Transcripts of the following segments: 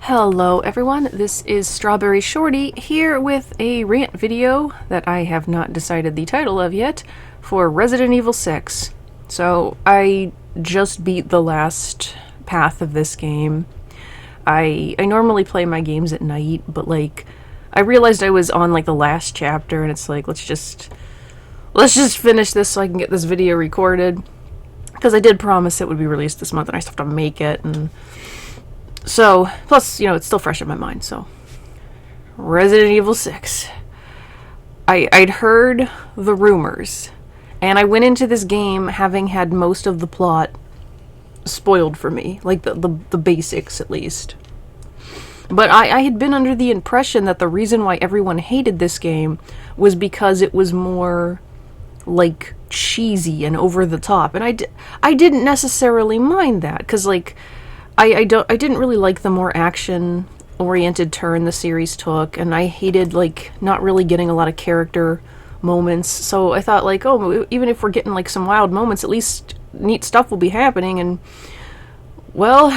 Hello everyone, this is StrawberryShorty here with a rant video that I have not decided the title of yet for Resident Evil 6. So I just beat the last path of this game. I normally play my games at night, but I realized I was on the last chapter and it's let's just finish this so I can get this video recorded. Because I did promise it would be released this month and I still have to make it, and so, plus, it's still fresh in my mind, so. Resident Evil 6. I'd heard the rumors, and I went into this game having had most of the plot spoiled for me, the basics at least. But I had been under the impression that the reason why everyone hated this game was because it was more, cheesy and over the top, and I didn't necessarily mind that, because, I didn't really like the more action-oriented turn the series took, and I hated, not really getting a lot of character moments, so I thought, oh, even if we're getting, some wild moments, at least neat stuff will be happening, and, well,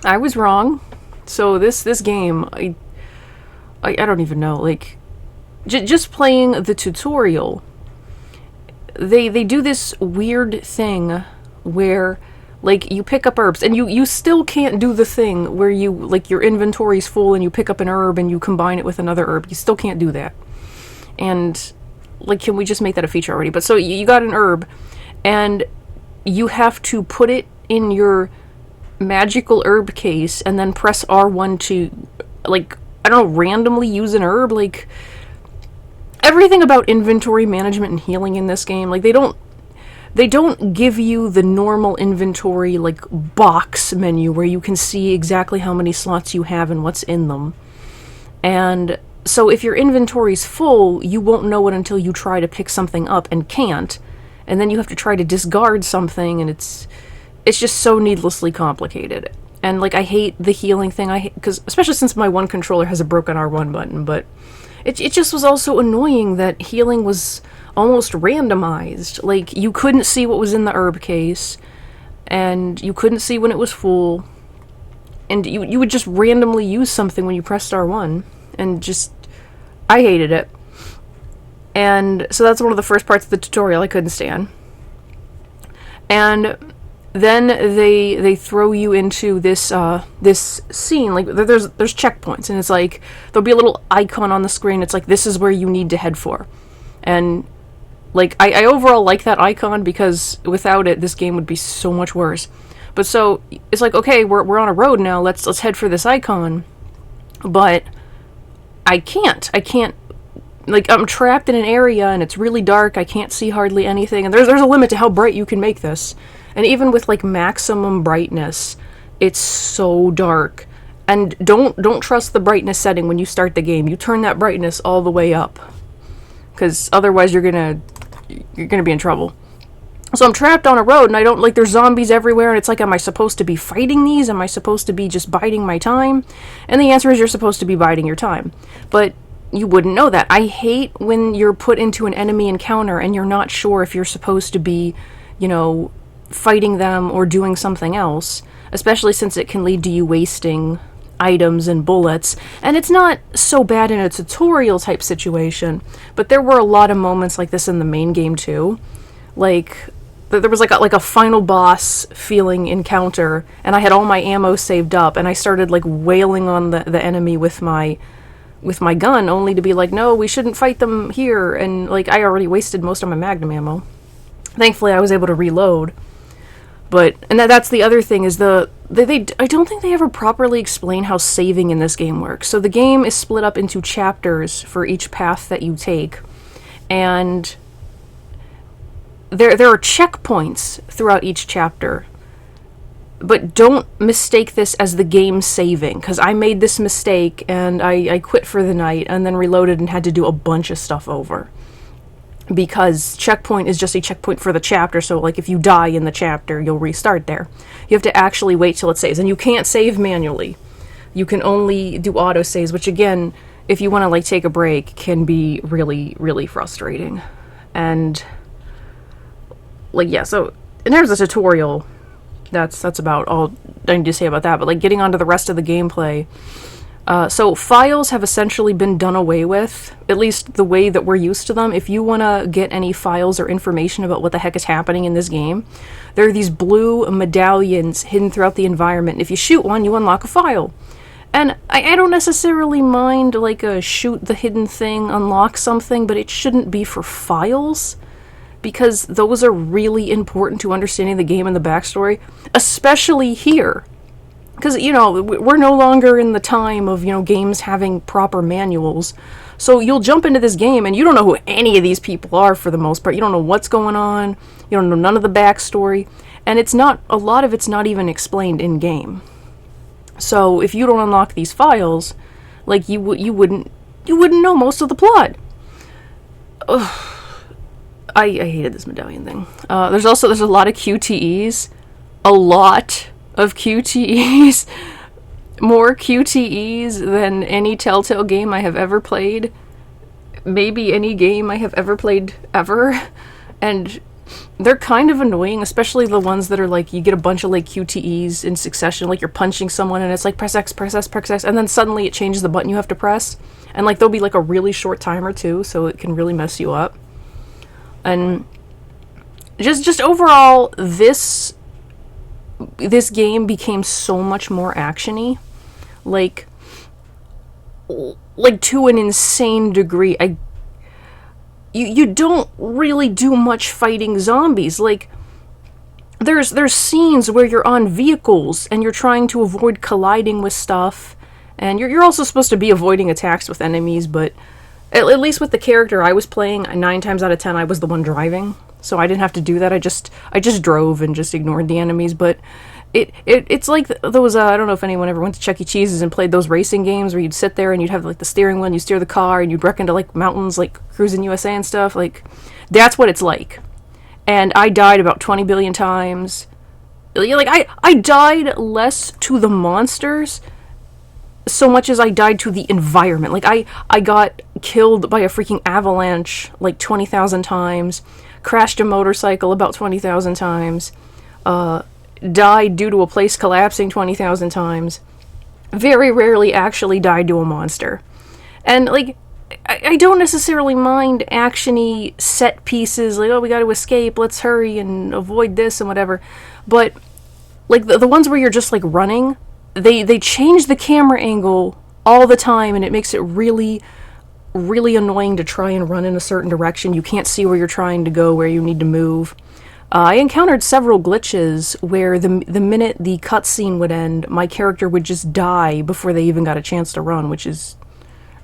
I was wrong. So this game, I don't even know, just playing the tutorial, they do this weird thing where you pick up herbs, and you still can't do the thing where you, your inventory's full and you pick up an herb and you combine it with another herb. You still can't do that. And, can we just make that a feature already? But so you got an herb, and you have to put it in your magical herb case and then press R1 to, I don't know, randomly use an herb. Everything about inventory management and healing in this game, they don't give you the normal inventory, box menu where you can see exactly how many slots you have and what's in them. And so if your inventory's full, you won't know it until you try to pick something up and can't. And then you have to try to discard something, and it's just so needlessly complicated. And, I hate the healing thing, because especially since my one controller has a broken R1 button, but it just was also annoying that healing was almost randomized. You couldn't see what was in the herb case, and you couldn't see when it was full, and you would just randomly use something when you pressed R1, and I hated it. And so that's one of the first parts of the tutorial I couldn't stand. And then they throw you into this this scene, there's checkpoints, and it's there'll be a little icon on the screen, it's this is where you need to head for. And I overall like that icon, because without it, this game would be so much worse. But so, it's okay, we're on a road now, let's head for this icon. But I can't, I'm trapped in an area, and it's really dark, I can't see hardly anything, and there's a limit to how bright you can make this. And even with, maximum brightness, it's so dark. And don't trust the brightness setting when you start the game. You turn that brightness all the way up, because otherwise you're gonna be in trouble. So I'm trapped on a road, and I don't, there's zombies everywhere, and it's am I supposed to be fighting these? Am I supposed to be just biding my time? And the answer is you're supposed to be biding your time. But you wouldn't know that. I hate when you're put into an enemy encounter and you're not sure if you're supposed to be, fighting them or doing something else, especially since it can lead to you wasting items and bullets. And it's not so bad in a tutorial type situation, but there were a lot of moments like this in the main game too. There was a final boss feeling encounter, and I had all my ammo saved up, and I started wailing on the enemy with my gun, only to be no, we shouldn't fight them here, and I already wasted most of my magnum ammo. Thankfully I was able to reload. But, and that's the other thing, is I don't think they ever properly explain how saving in this game works. So the game is split up into chapters for each path that you take, and there are checkpoints throughout each chapter. But don't mistake this as the game saving, because I made this mistake, and I quit for the night, and then reloaded and had to do a bunch of stuff over. Because checkpoint is just a checkpoint for the chapter, so if you die in the chapter, you'll restart there. You have to actually wait till it saves, and you can't save manually. You can only do autosaves, which again, if you want to take a break, can be really, really frustrating. And yeah, so in terms of tutorial, that's about all I need to say about that. But like getting onto the rest of the gameplay. So files have essentially been done away with, at least the way that we're used to them. If you want to get any files or information about what the heck is happening in this game, there are these blue medallions hidden throughout the environment. And if you shoot one, you unlock a file. And I don't necessarily mind like a shoot the hidden thing, unlock something, but it shouldn't be for files, because those are really important to understanding the game and the backstory, especially here. Because, you know, we're no longer in the time of, you know, games having proper manuals. So you'll jump into this game and you don't know who any of these people are for the most part. You don't know what's going on. You don't know none of the backstory. And a lot of it's not even explained in game. So if you don't unlock these files, like you wouldn't know most of the plot. Ugh. I hated this medallion thing. There's a lot of QTEs. A lot of QTEs. More QTEs than any Telltale game I have ever played. Maybe any game I have ever played ever. And they're kind of annoying, especially the ones that are like, you get a bunch of like QTEs in succession, like you're punching someone and it's like press X, press S, press X, and then suddenly it changes the button you have to press. And like there'll be like a really short timer too, so it can really mess you up. And just overall, this game became so much more actiony, like to an insane degree. You don't really do much fighting zombies. Like there's scenes where you're on vehicles and you're trying to avoid colliding with stuff, and you're also supposed to be avoiding attacks with enemies, but at least with the character I was playing, 9 times out of 10 I was the one driving, so I didn't have to do that. I just drove and just ignored the enemies. But it's like those, I don't know if anyone ever went to Chuck E. Cheese's and played those racing games where you'd sit there and you'd have like the steering wheel and you steer the car and you'd wreck into like mountains like Cruising USA and stuff. Like, that's what it's like. And I died about 20 billion times. Like, I died less to the monsters so much as I died to the environment. Like, I got killed by a freaking avalanche like 20,000 times, crashed a motorcycle about 20,000 times, died due to a place collapsing 20,000 times, very rarely actually died to a monster. And, like, I don't necessarily mind action-y set pieces, like, oh, we gotta escape, let's hurry and avoid this and whatever, but, like, the ones where you're just, like, running, they change the camera angle all the time, and it makes it really, really annoying to try and run in a certain direction. You can't see where you're trying to go, where you need to move. I encountered several glitches where the minute the cutscene would end, my character would just die before they even got a chance to run, which is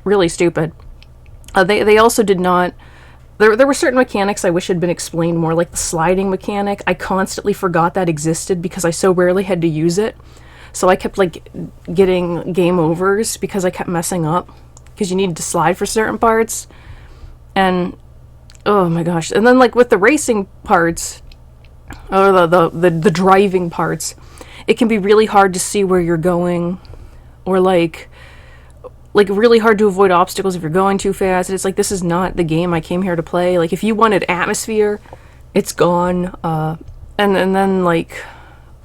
really stupid. They also did not... There were certain mechanics I wish had been explained more, like the sliding mechanic. I constantly forgot that existed because I so rarely had to use it. So I kept, like, getting game overs because I kept messing up. Because you needed to slide for certain parts. And, oh my gosh. And then, like, with the racing parts, or the driving parts, it can be really hard to see where you're going. Or, like really hard to avoid obstacles if you're going too fast. And it's like, this is not the game I came here to play. Like, if you wanted atmosphere, it's gone. And then, like...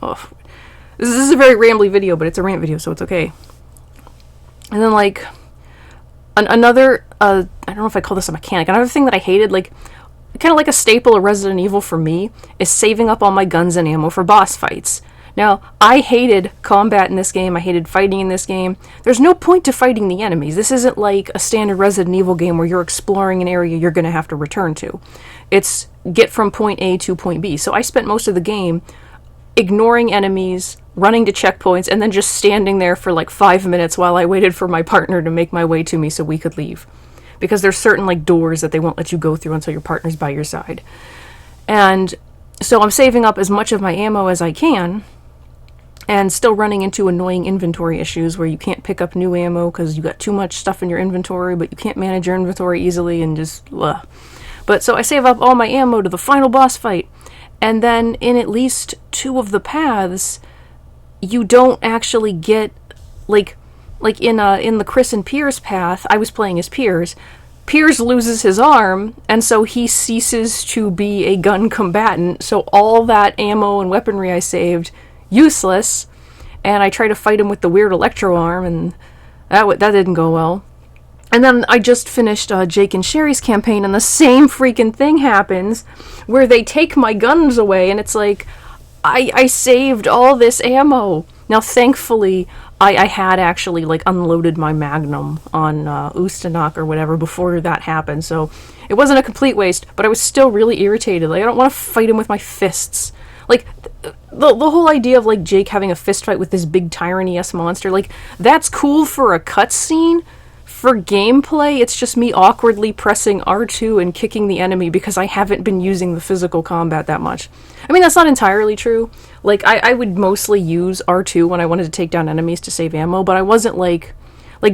Oh, this is a very rambly video, but it's a rant video, so it's okay. And then, like, another, I don't know if I call this a mechanic, another thing that I hated, like, kind of like a staple of Resident Evil for me, is saving up all my guns and ammo for boss fights. Now, I hated combat in this game, I hated fighting in this game. There's no point to fighting the enemies. This isn't like a standard Resident Evil game where you're exploring an area you're going to have to return to. It's get from point A to point B. So I spent most of the game ignoring enemies, running to checkpoints, and then just standing there for like 5 minutes while I waited for my partner to make my way to me so we could leave. Because there's certain like doors that they won't let you go through until your partner's by your side. And so I'm saving up as much of my ammo as I can, and still running into annoying inventory issues where you can't pick up new ammo because you got too much stuff in your inventory, but you can't manage your inventory easily, and just ugh. But so I save up all my ammo to the final boss fight. And then in at least 2 of the paths, you don't actually get, like in the Chris and Piers path, I was playing as Piers. Piers loses his arm, and so he ceases to be a gun combatant, so all that ammo and weaponry I saved useless, and I try to fight him with the weird electro arm, and that didn't go well. And then I just finished Jake and Sherry's campaign, and the same freaking thing happens, where they take my guns away, and it's like, I saved all this ammo. Now, thankfully, I had actually, like, unloaded my Magnum on Ustanok or whatever before that happened, so it wasn't a complete waste, but I was still really irritated. Like, I don't want to fight him with my fists. Like, the whole idea of, like, Jake having a fist fight with this big tyranny-esque monster, like, that's cool for a cutscene. For gameplay, it's just me awkwardly pressing R2 and kicking the enemy because I haven't been using the physical combat that much. I mean, that's not entirely true. Like, I would mostly use R2 when I wanted to take down enemies to save ammo, but I wasn't like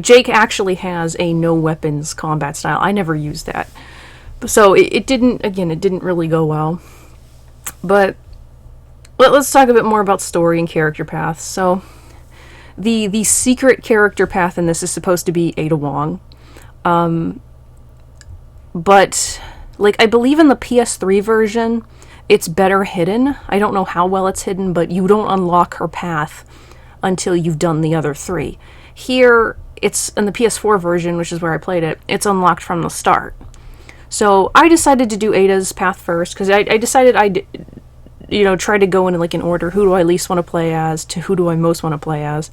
Jake actually has a no weapons combat style. I never used that. So it didn't really go well. But let's talk a bit more about story and character paths. So the secret character path in this is supposed to be Ada Wong. But, like, I believe in the PS3 version, it's better hidden. I don't know how well it's hidden, but you don't unlock her path until you've done the other 3. Here, it's in the PS4 version, which is where I played it, it's unlocked from the start. So I decided to do Ada's path first, because I decided I'd, try to go in, like, in order. Who do I least want to play as to who do I most want to play as?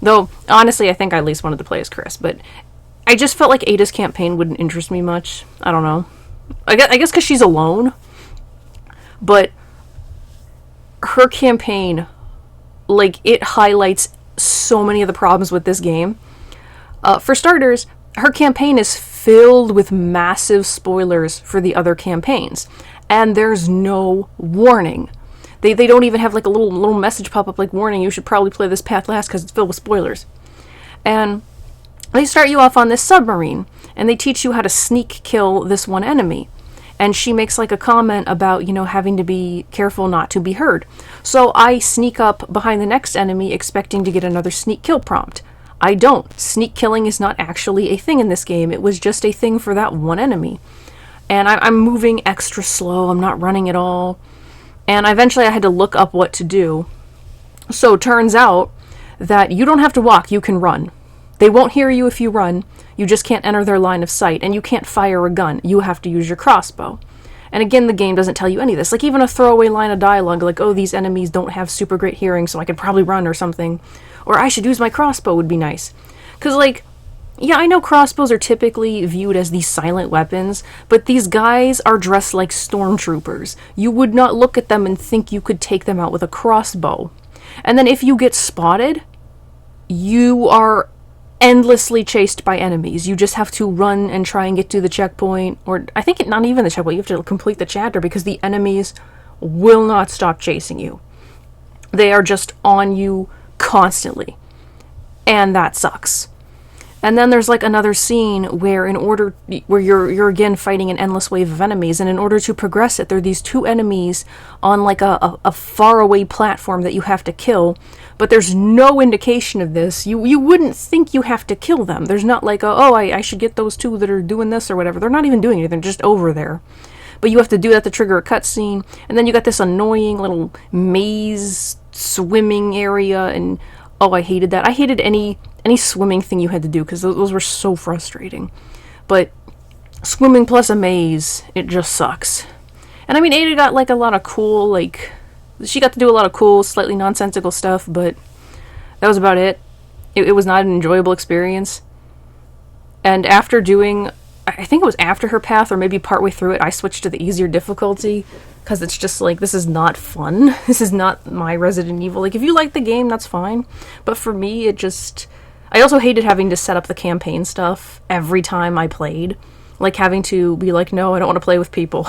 Though, honestly, I think I least wanted to play as Chris, but I just felt like Ada's campaign wouldn't interest me much. I don't know. I guess because she's alone. But her campaign, like, it highlights so many of the problems with this game. For starters, her campaign is filled with massive spoilers for the other campaigns. And there's no warning. They don't even have, like, a little message pop up like, warning, you should probably play this path last because it's filled with spoilers. And they start you off on this submarine, and they teach you how to sneak kill this one enemy. And she makes, like, a comment about, having to be careful not to be heard. So I sneak up behind the next enemy expecting to get another sneak kill prompt. I don't. Sneak killing is not actually a thing in this game. It was just a thing for that one enemy. And I'm moving extra slow. I'm not running at all. And eventually I had to look up what to do. So turns out that you don't have to walk, you can run. They won't hear you if you run. You just can't enter their line of sight. And you can't fire a gun. You have to use your crossbow. And again, the game doesn't tell you any of this. Like, even a throwaway line of dialogue, like, oh, these enemies don't have super great hearing, so I could probably run or something. Or I should use my crossbow would be nice. Because, like, yeah, I know crossbows are typically viewed as these silent weapons, but these guys are dressed like stormtroopers. You would not look at them and think you could take them out with a crossbow. And then if you get spotted, you are endlessly chased by enemies. You just have to run and try and get to the checkpoint, or I think not even the checkpoint, you have to complete the chapter because the enemies will not stop chasing you. They are just on you constantly. And that sucks. And then there's, like, another scene where you're again fighting an endless wave of enemies, and in order to progress it, there are these 2 enemies on, like, a faraway platform that you have to kill, but there's no indication of this. You wouldn't think you have to kill them. There's not like, I should get those 2 that are doing this or whatever. They're not even doing anything, they're just over there. But you have to do that to trigger a cutscene, and then you got this annoying little maze swimming area, and I hated that. I hated any swimming thing you had to do, because those were so frustrating. But swimming plus a maze, it just sucks. And I mean, Ada got, like, a lot of cool, like, she got to do a lot of cool, slightly nonsensical stuff, but that was about it. It was not an enjoyable experience. And after doing, I think it was after her path, or maybe partway through it, I switched to the easier difficulty, because it's just like, this is not fun. This is not my Resident Evil. Like, if you like the game, that's fine. But for me, I also hated having to set up the campaign stuff every time I played. Like, having to be like, no, I don't want to play with people.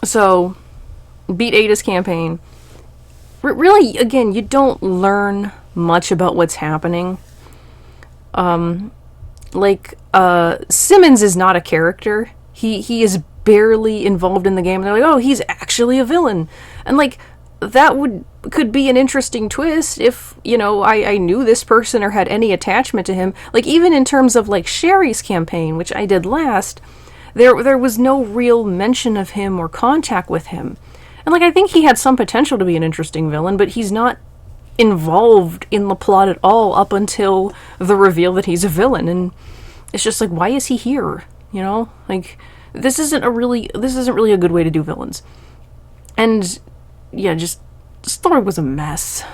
So, beat Ada's campaign. Really, again, you don't learn much about what's happening. Simmons is not a character. He is barely involved in the game. And they're like, oh, he's actually a villain. And, like, that could be an interesting twist if, I knew this person or had any attachment to him. Like, even in terms of, like, Sherry's campaign, which I did last, there was no real mention of him or contact with him. And, like, I think he had some potential to be an interesting villain, but he's not involved in the plot at all up until the reveal that he's a villain. And it's just like, why is he here? You know? Like, this isn't really a good way to do villains. And, yeah, just, the story was a mess.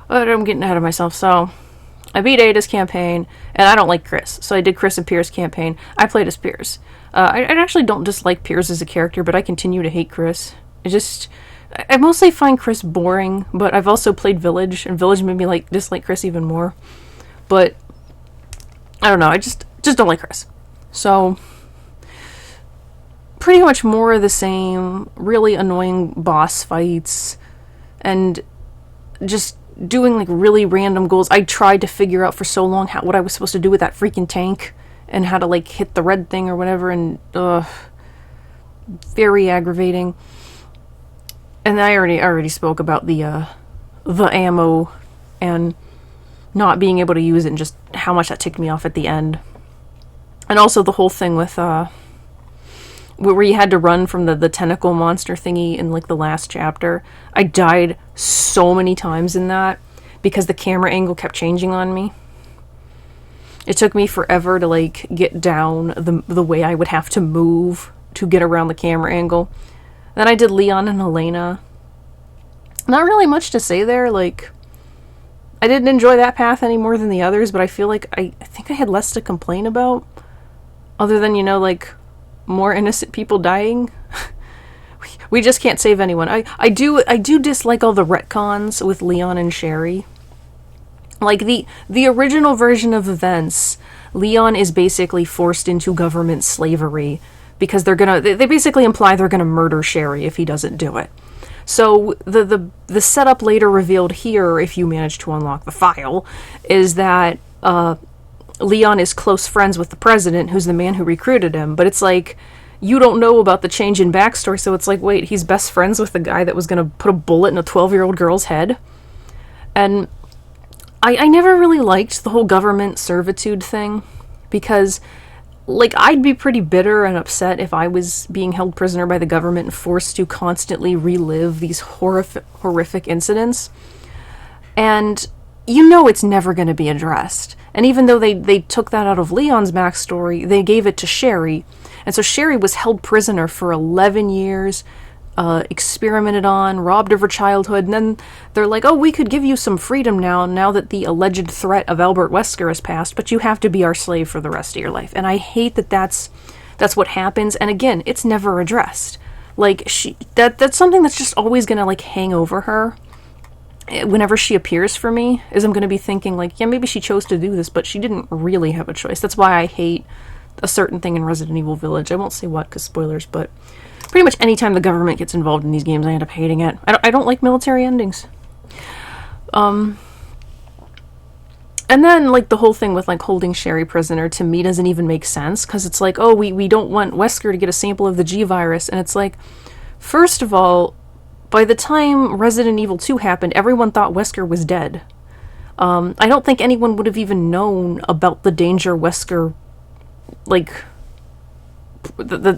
But I'm getting ahead of myself, so I beat Ada's campaign, and I don't like Chris, so I did Chris and Pier's campaign. I played as Pierce. I actually don't dislike Pierce as a character, but I continue to hate Chris. I mostly find Chris boring, but I've also played Village, and Village made me dislike Chris even more. But I don't know, I just don't like Chris. So pretty much more of the same, really annoying boss fights, and just doing really random goals. I tried to figure out for so long what I was supposed to do with that freaking tank and how to hit the red thing or whatever, and very aggravating. And I already spoke about the ammo and not being able to use it and just how much that ticked me off at the end. And also the whole thing with where you had to run from the tentacle monster thingy in the last chapter. I died so many times in that because the camera angle kept changing on me. It took me forever to get down the way I would have to move to get around the camera angle. Then I did Leon and Elena. Not really much to say there. I didn't enjoy that path any more than the others, but I feel I think I had less to complain about, other than more innocent people dying. We just can't save anyone. I do dislike all the retcons with Leon and Sherry. The original version of events, Leon is basically forced into government slavery because they basically imply they're gonna murder Sherry if he doesn't do it. So the setup later revealed here, if you manage to unlock the file, is that Leon is close friends with the president, who's the man who recruited him, but it's you don't know about the change in backstory, so it's wait, he's best friends with the guy that was gonna put a bullet in a 12-year-old girl's head? And I never really liked the whole government servitude thing, because I'd be pretty bitter and upset if I was being held prisoner by the government and forced to constantly relive these horrific incidents. And it's never going to be addressed. And even though they took that out of Leon's backstory, they gave it to Sherry. And so Sherry was held prisoner for 11 years, experimented on, robbed of her childhood, and then they're oh, we could give you some freedom now that the alleged threat of Albert Wesker has passed, but you have to be our slave for the rest of your life. And I hate that's what happens, and again, it's never addressed. That's something that's just always gonna hang over her whenever she appears for me, is I'm gonna be thinking yeah, maybe she chose to do this, but she didn't really have a choice. That's why I hate a certain thing in Resident Evil Village. I won't say what, because spoilers, but pretty much anytime the government gets involved in these games, I end up hating it. I don't like military endings. And then, the whole thing with, holding Sherry prisoner, to me, doesn't even make sense, because it's oh, we don't want Wesker to get a sample of the G-Virus, and it's first of all, by the time Resident Evil 2 happened, everyone thought Wesker was dead. I don't think anyone would have even known about the danger Wesker,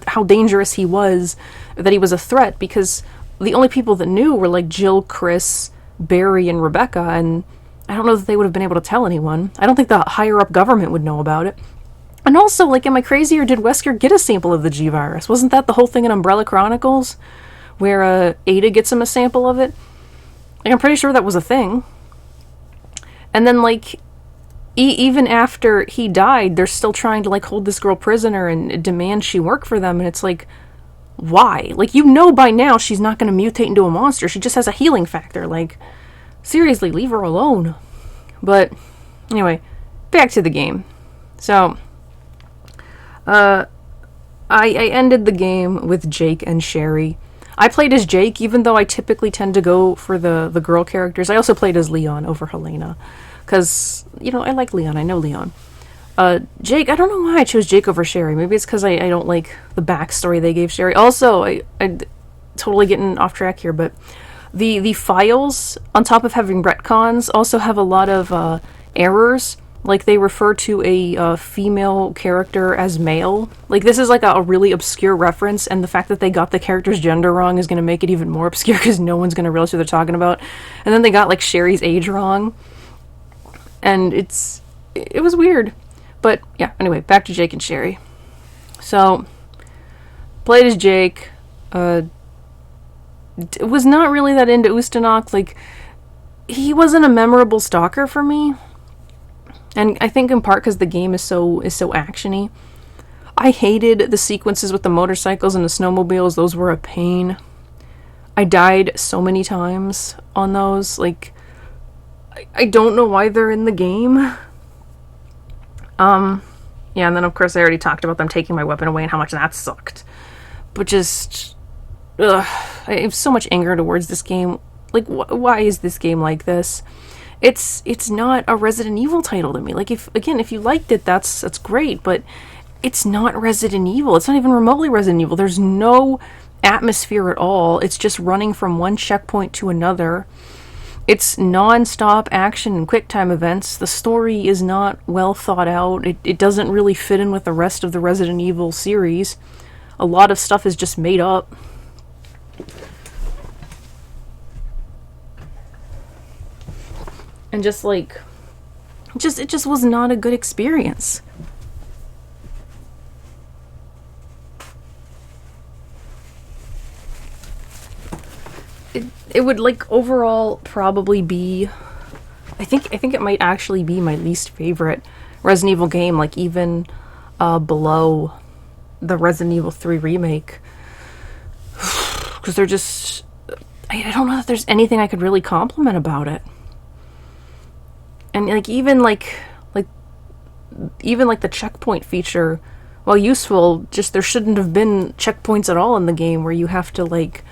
how dangerous he was, that he was a threat, because the only people that knew were Jill, Chris, Barry, and Rebecca, and I don't know that they would have been able to tell anyone. I don't think the higher up government would know about it. And also, am I crazy, or did Wesker get a sample of the G-Virus? Wasn't that the whole thing in Umbrella Chronicles, where Ada gets him a sample of it? I'm pretty sure that was a thing. And then even after he died, they're still trying to hold this girl prisoner and demand she work for them, and it's why? By now she's not going to mutate into a monster. She just has a healing factor. Seriously, leave her alone. But anyway, back to the game. So I ended the game with Jake and Sherry. I played as Jake, even though I typically tend to go for the girl characters. I also played as Leon over Helena, because, I like Leon. I know Leon. Jake, I don't know why I chose Jake over Sherry. Maybe it's because I don't like the backstory they gave Sherry. Also, I totally getting off track here, but the files, on top of having retcons, also have a lot of errors Like, they refer to a female character as male. Like, this is like a really obscure reference, and the fact that they got the character's gender wrong is going to make it even more obscure because no one's going to realize who they're talking about. And then they got, like, Sherry's age wrong. And it was weird. But, yeah, anyway, back to Jake and Sherry. So, played as Jake. Was not really that into Ustanok. Like, he wasn't a memorable stalker for me. And I think in part because the game is so actiony. I hated the sequences with the motorcycles and the snowmobiles. Those were a pain. I died so many times on those. Like, I don't know why they're in the game. Yeah, and then of course I already talked about them taking my weapon away and how much that sucked. But just, ugh, I have so much anger towards this game. Like, why is this game like this? It's not a Resident Evil title to me. Like, if you liked it, that's great, but it's not Resident Evil. It's not even remotely Resident Evil. There's no atmosphere at all. It's just running from one checkpoint to another. It's non-stop action and quick time events. The story is not well thought out. It doesn't really fit in with the rest of the Resident Evil series. A lot of stuff is just made up. And just like, it just was not a good experience. It would, like, overall probably be, I think it might actually be my least favorite Resident Evil game, like even below the Resident Evil 3 remake. Because they're just, I don't know that there's anything I could really compliment about it. And even the checkpoint feature, while useful, just there shouldn't have been checkpoints at all in the game where you have to, like,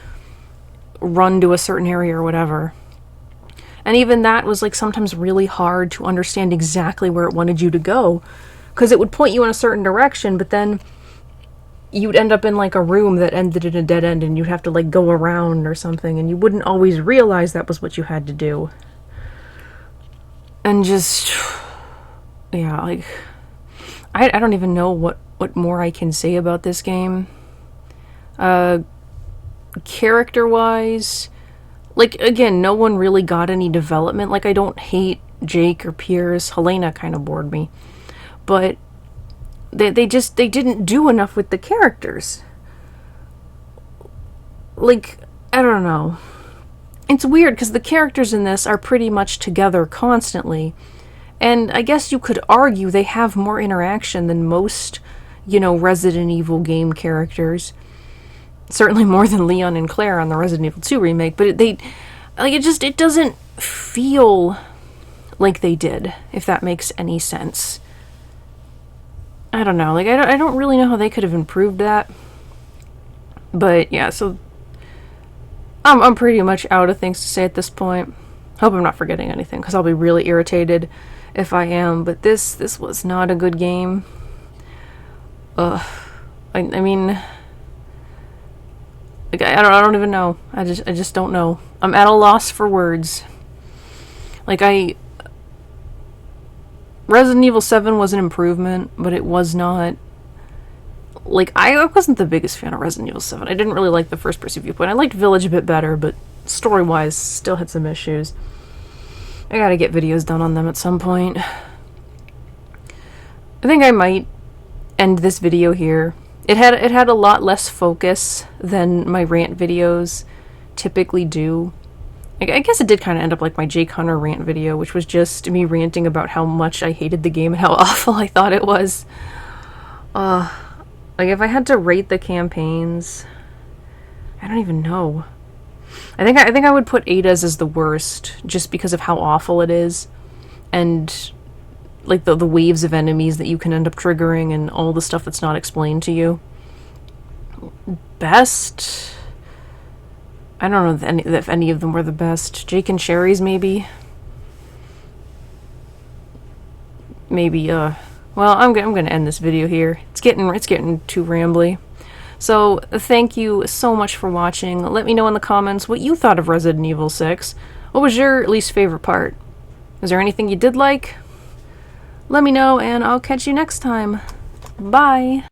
run to a certain area or whatever. And even that was, like, sometimes really hard to understand exactly where it wanted you to go, because it would point you in a certain direction, but then you'd end up in, like, a room that ended in a dead end and you'd have to, like, go around or something, and you wouldn't always realize that was what you had to do. And just, yeah, like, I don't even know what more I can say about this game. Character-wise, like, again, no one really got any development. Like, I don't hate Jake or Piers. Helena kind of bored me. But they didn't do enough with the characters. Like, I don't know. It's weird because the characters in this are pretty much together constantly, and I guess you could argue they have more interaction than most, Resident Evil game characters. Certainly more than Leon and Claire on the Resident Evil 2 remake, but it doesn't feel like they did, if that makes any sense. I don't know, like, I don't really know how they could have improved that. But yeah, so I'm pretty much out of things to say at this point. Hope I'm not forgetting anything, because I'll be really irritated if I am. But this was not a good game. I mean, like, I don't even know. I just don't know. I'm at a loss for words. Like, Resident Evil 7 was an improvement, but it was not. Like, I wasn't the biggest fan of Resident Evil 7. I didn't really like the first-person viewpoint. I liked Village a bit better, but story-wise, still had some issues. I gotta get videos done on them at some point. I think I might end this video here. It had a lot less focus than my rant videos typically do. I guess it did kind of end up like my Jake Hunter rant video, which was just me ranting about how much I hated the game and how awful I thought it was. Like, if I had to rate the campaigns, I don't even know. I think I would put Ada's as the worst, just because of how awful it is, and like the waves of enemies that you can end up triggering, and all the stuff that's not explained to you. Best, I don't know if any of them were the best. Jake and Sherry's maybe. Well, I'm gonna end this video here. It's getting too rambly. So, thank you so much for watching. Let me know in the comments what you thought of Resident Evil 6. What was your least favorite part? Is there anything you did like? let me know, and I'll catch you next time. Bye!